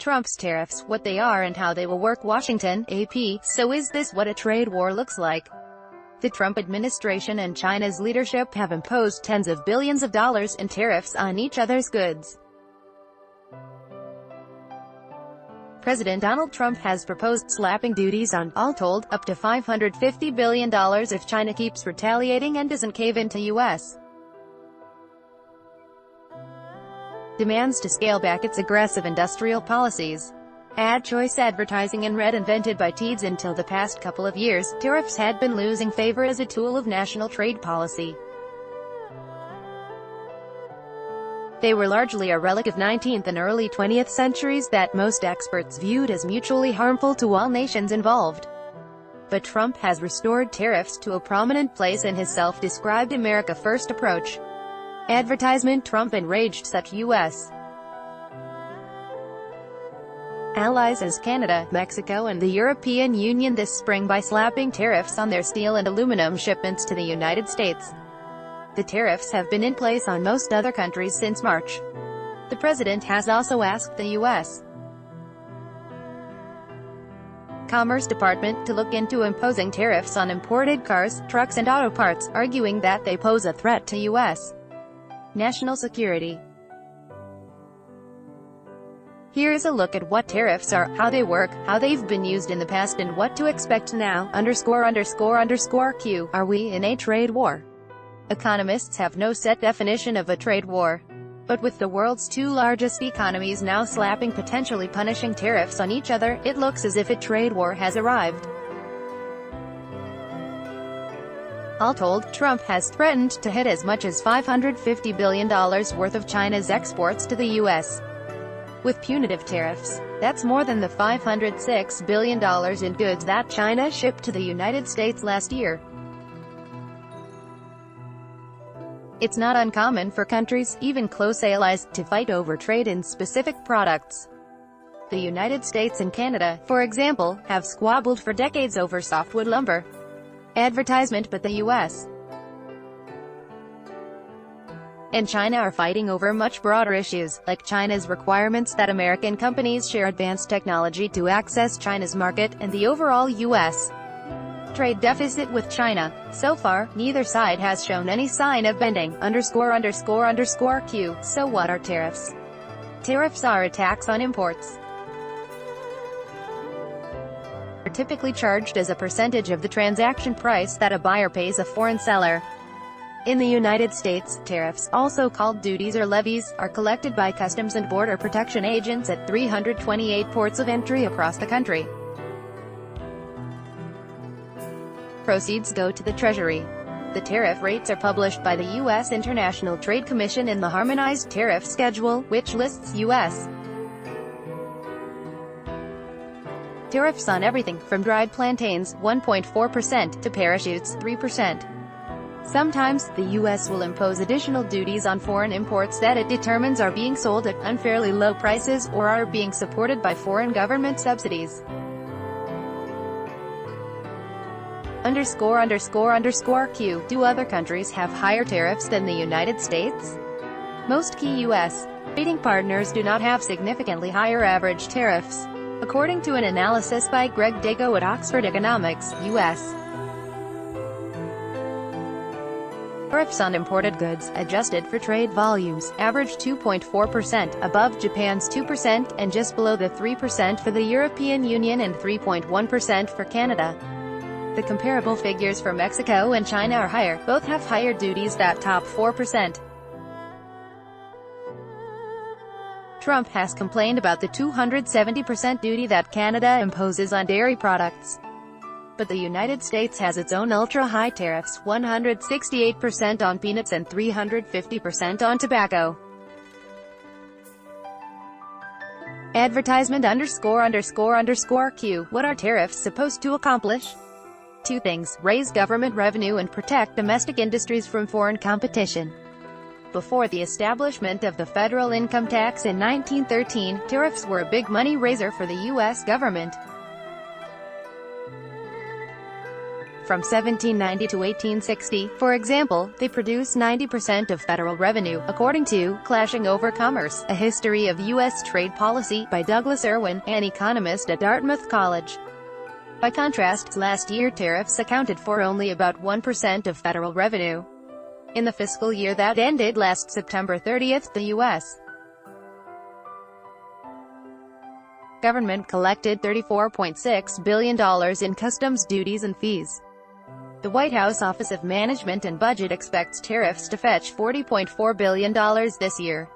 Trump's tariffs, what they are and how they will work. Washington, AP. So is this what a trade war looks like? The Trump administration and China's leadership have imposed tens of billions of dollars in tariffs on each other's goods. President Donald Trump has proposed slapping duties on, all told, up to $550 billion if China keeps retaliating and doesn't cave into U.S. demands to scale back its aggressive industrial policies. Ad choice advertising in red, invented by Teeds. Until the past couple of years, tariffs had been losing favor as a tool of national trade policy. They were largely a relic of 19th and early 20th centuries that most experts viewed as mutually harmful to all nations involved. But Trump has restored tariffs to a prominent place in his self-described America First approach. Advertisement. Trump enraged such U.S. allies as Canada, Mexico and the European Union this spring by slapping tariffs on their steel and aluminum shipments to the United States. The tariffs have been in place on most other countries since March. The president has also asked the U.S. Commerce Department to look into imposing tariffs on imported cars, trucks and auto parts, arguing that they pose a threat to U.S. national security. Here's a look at what tariffs are, how they work, how they've been used in the past and what to expect now. ___Q. Are we in a trade war? Economists have no set definition of a trade war. But with the world's two largest economies now slapping, potentially punishing tariffs on each other, it looks as if a trade war has arrived. All told, Trump has threatened to hit as much as $550 billion worth of China's exports to the U.S. with punitive tariffs. That's more than the $506 billion in goods that China shipped to the United States last year. It's not uncommon for countries, even close allies, to fight over trade in specific products. The United States and Canada, for example, have squabbled for decades over softwood lumber advertisement, but the U.S. and China are fighting over much broader issues, like China's requirements that American companies share advanced technology to access China's market, and the overall U.S. trade deficit with China. So far, neither side has shown any sign of bending. __Q. So what are tariffs? Tariffs are a tax on imports. Are typically charged as a percentage of the transaction price that a buyer pays a foreign seller. In the United States, tariffs, also called duties or levies, are collected by Customs and Border Protection agents at 328 ports of entry across the country. Proceeds go to the Treasury. The tariff rates are published by the U.S. International Trade Commission in the Harmonized Tariff Schedule, which lists U.S. tariffs on everything from dried plantains, 1.4%, to parachutes, 3%. Sometimes, the U.S. will impose additional duties on foreign imports that it determines are being sold at unfairly low prices, or are being supported by foreign government subsidies. __Q. Do other countries have higher tariffs than the United States? Most key U.S. trading partners do not have significantly higher average tariffs. According to an analysis by Greg Dago at Oxford Economics, U.S. tariffs on imported goods, adjusted for trade volumes, average 2.4%, above Japan's 2%, and just below the 3% for the European Union and 3.1% for Canada. The comparable figures for Mexico and China are higher. Both have higher duties that top 4%. Trump has complained about the 270% duty that Canada imposes on dairy products. But the United States has its own ultra-high tariffs, 168% on peanuts and 350% on tobacco. Advertisement __Q. What are tariffs supposed to accomplish? Two things: raise government revenue and protect domestic industries from foreign competition. Before the establishment of the federal income tax in 1913, tariffs were a big money raiser for the U.S. government. From 1790 to 1860, for example, they produce 90% of federal revenue, according to Clashing Over Commerce, A History of U.S. Trade Policy, by Douglas Irwin, an economist at Dartmouth College. By contrast, last year tariffs accounted for only about 1% of federal revenue. In the fiscal year that ended last September 30th, the U.S. government collected $34.6 billion in customs duties and fees. The White House Office of Management and Budget expects tariffs to fetch $40.4 billion this year.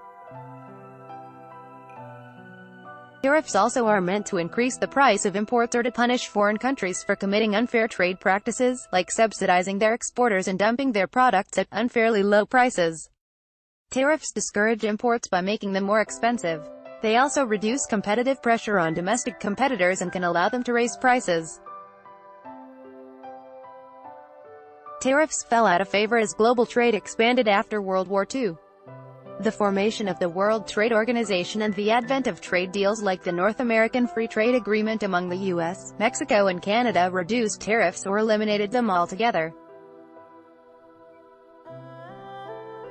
Tariffs also are meant to increase the price of imports or to punish foreign countries for committing unfair trade practices, like subsidizing their exporters and dumping their products at unfairly low prices. Tariffs discourage imports by making them more expensive. They also reduce competitive pressure on domestic competitors and can allow them to raise prices. Tariffs fell out of favor as global trade expanded after World War II. The formation of the World Trade Organization and the advent of trade deals like the North American Free Trade Agreement among the U.S., Mexico and Canada reduced tariffs or eliminated them altogether.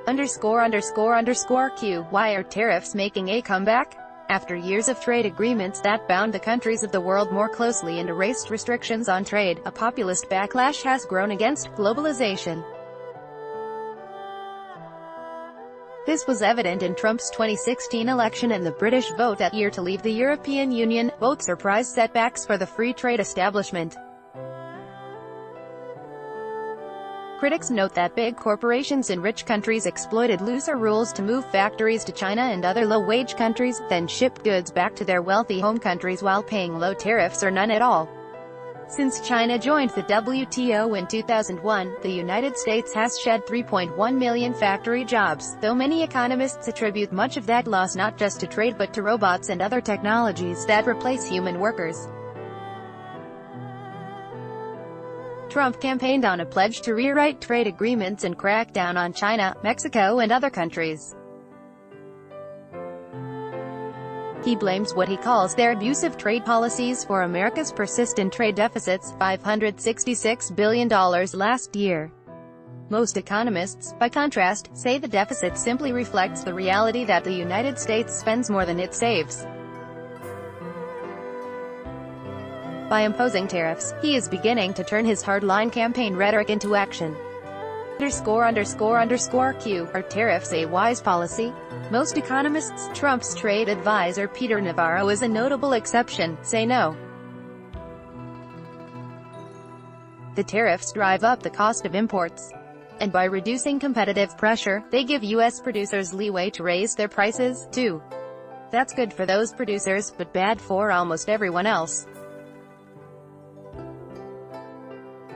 ___Q. Why are tariffs making a comeback? After years of trade agreements that bound the countries of the world more closely and erased restrictions on trade, a populist backlash has grown against globalization. This was evident in Trump's 2016 election and the British vote that year to leave the European Union, both surprise setbacks for the free trade establishment. Critics note that big corporations in rich countries exploited looser rules to move factories to China and other low-wage countries, then shipped goods back to their wealthy home countries while paying low tariffs or none at all. Since China joined the WTO in 2001, the United States has shed 3.1 million factory jobs, though many economists attribute much of that loss not just to trade but to robots and other technologies that replace human workers. Trump campaigned on a pledge to rewrite trade agreements and crack down on China, Mexico and other countries. He blames what he calls their abusive trade policies for America's persistent trade deficits, $566 billion last year. Most economists, by contrast, say the deficit simply reflects the reality that the United States spends more than it saves. By imposing tariffs, he is beginning to turn his hardline campaign rhetoric into action. ___Q. Are tariffs a wise policy? Most economists, Trump's trade advisor Peter Navarro is a notable exception, say no. The tariffs drive up the cost of imports. And by reducing competitive pressure, they give U.S. producers leeway to raise their prices, too. That's good for those producers, but bad for almost everyone else.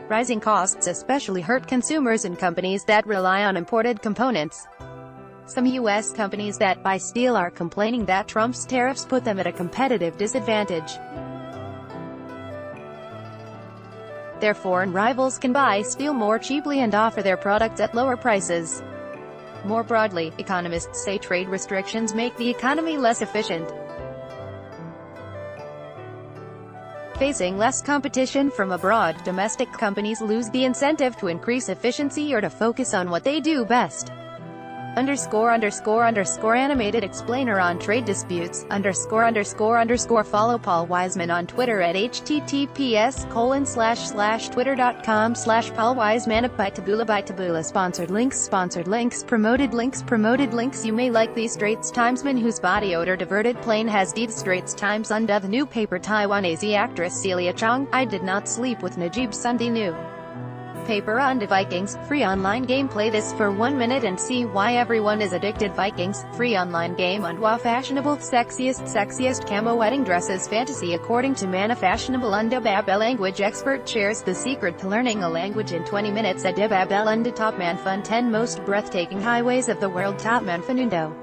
Rising costs especially hurt consumers and companies that rely on imported components. Some U.S. companies that buy steel are complaining that Trump's tariffs put them at a competitive disadvantage. Their foreign rivals can buy steel more cheaply and offer their products at lower prices. More broadly, economists say trade restrictions make the economy less efficient. Facing less competition from abroad, domestic companies lose the incentive to increase efficiency or to focus on what they do best. Animated explainer on trade disputes, Follow Paul Wiseman on Twitter at https://twitter.com/Paul Wiseman. Taboola Sponsored links Promoted links. You may like the Straits Timesman whose body odor diverted plane has deed. Straits Times. Under the new paper, Taiwanese actress Celia Chong, I did not sleep with Najib Sunday new paper on the Vikings, free online game. Play this for 1 minute and see why everyone is addicted. Vikings, free online game on WoW. Fashionable, sexiest camo wedding dresses fantasy according to Mana. Fashionable Babel language expert shares the secret to learning a language in 20 minutes. Babel Top Man Fun 10 most breathtaking highways of the world. Top Man Fanundo.